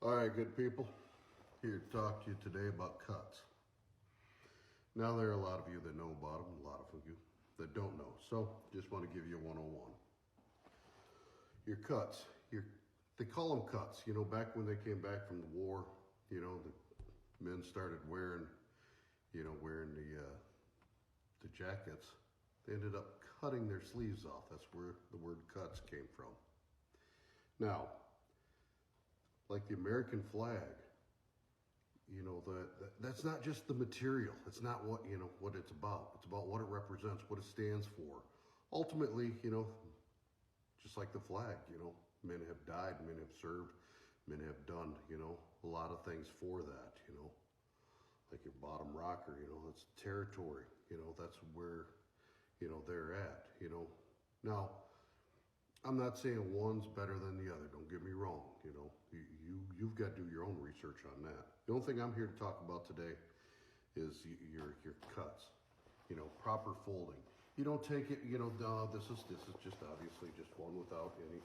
All right, good people. Here to talk to you today about cuts. Now, there are a lot of you that know about them, a lot of you that don't know. So, just want to give you a 101. Your cuts, they call them cuts. You know, back when they came back from the war, you know, the men started wearing the jackets. They ended up cutting their sleeves off. That's where the word cuts came from. Now, like the American flag, you know, that's not just the material. It's not what it's about. It's about what it represents, what it stands for. Ultimately, you know, just like the flag, you know, men have died, men have served, men have done, you know, a lot of things for that, you know. Like your bottom rocker, you know, that's territory, you know, that's where, you know, they're at, you know. Now, I'm not saying one's better than the other. Don't get me wrong. You know, you've got to do your own research on that. The only thing I'm here to talk about today is your cuts. You know, proper folding. You don't take it. You know, no, this is just obviously just one without any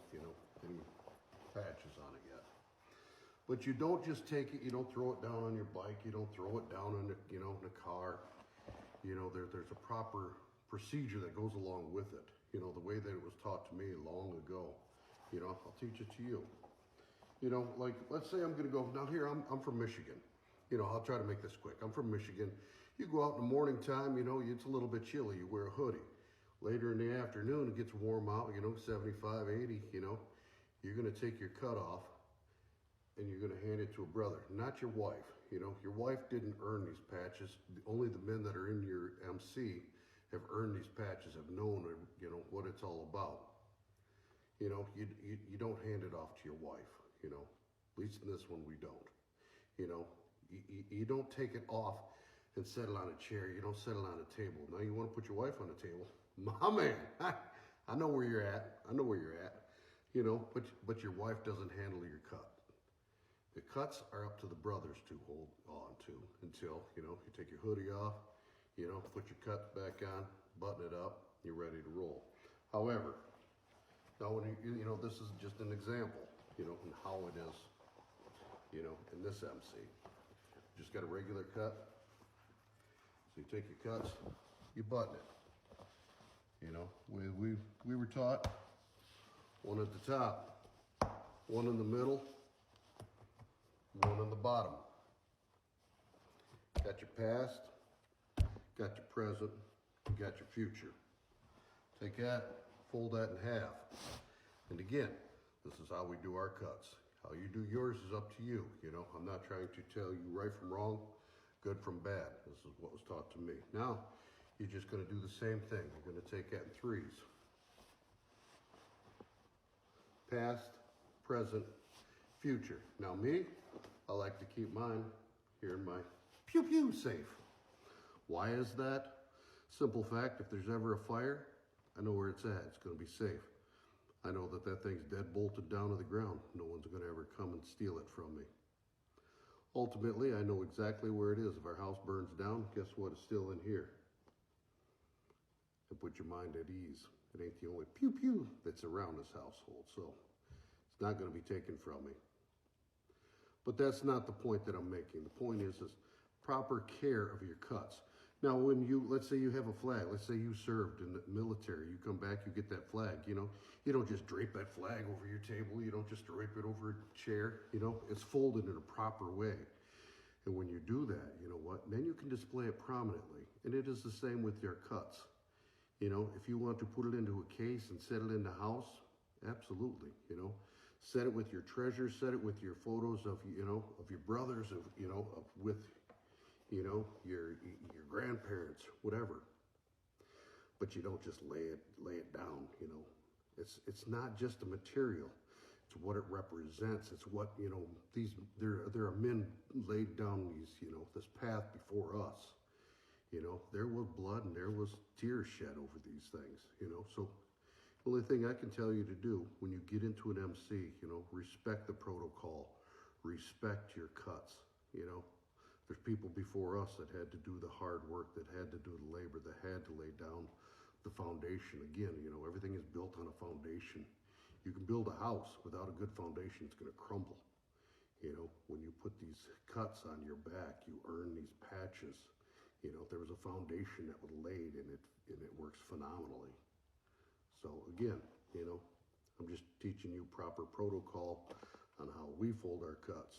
patches on it yet. But you don't just take it. You don't throw it down on your bike. You don't throw it down in the car. You know, there's a proper procedure that goes along with it. You know, the way that it was taught to me long ago. You know, I'll teach it to you. You know, like, let's say I'm going to go, now here, I'm from Michigan. You know, I'll try to make this quick. I'm from Michigan. You go out in the morning time, you know, it's a little bit chilly. You wear a hoodie. Later in the afternoon, it gets warm out, you know, 75, 80, you know. You're going to take your cut off and you're going to hand it to a brother, not your wife. You know, your wife didn't earn these patches. Only the men that are in your MC have earned these patches, have known, you know, what it's all about. You know, you don't hand it off to your wife, you know. At least in this one, we don't. You know, you don't take it off and set it on a chair. You don't set it on a table. Now you want to put your wife on the table. My man, I know where you're at. I know where you're at. You know, but your wife doesn't handle your cut. The cuts are up to the brothers to hold on to until, you know, you take your hoodie off, you know, put your cuts back on, button it up, you're ready to roll. However, now when you know, this is just an example, you know, and how it is, you know, in this MC. Just got a regular cut. So you take your cuts, you button it. You know, we were taught one at the top, one in the middle, one on the bottom. Got your past, got your present, you got your future. Take that, fold that in half. And again, this is how we do our cuts. How you do yours is up to you. You know, I'm not trying to tell you right from wrong, good from bad. This is what was taught to me. Now, you're just going to do the same thing. You're going to take that in threes. Past, present, future. Now me, I like to keep mine here in my pew-pew safe. Why is that? Simple fact, if there's ever a fire, I know where it's at. It's going to be safe. I know that thing's dead bolted down to the ground. No one's going to ever come and steal it from me. Ultimately, I know exactly where it is. If our house burns down, guess what? It's still in here. And put your mind at ease. It ain't the only pew-pew that's around this household, so it's not going to be taken from me. But that's not the point that I'm making. The point is proper care of your cuts. Now, when let's say you have a flag, let's say you served in the military, you come back, you get that flag, you know, you don't just drape that flag over your table, you don't just drape it over a chair, you know, it's folded in a proper way. And when you do that, you know what, then you can display it prominently. And it is the same with your cuts. You know, if you want to put it into a case and set it in the house, absolutely, you know. Set it with your treasures, set it with your photos of, you know, of your brothers, of, you know, with, you know, your grandparents, whatever. But you don't just lay it down, you know. It's not just a material. It's what it represents. It's what, you know, there are men laid down these, you know, this path before us. You know, there was blood and there was tears shed over these things, you know. So the only thing I can tell you to do when you get into an MC, you know, respect the protocol, respect your cuts, you know. There's people before us that had to do the hard work, that had to do the labor, that had to lay down the foundation. Again, you know, everything is built on a foundation. You can build a house without a good foundation, it's going to crumble. You know, cuts on your back. You earn these patches. You know, there was a foundation that was laid, and it works phenomenally. So again, you know, I'm just teaching you proper protocol on how we fold our cuts.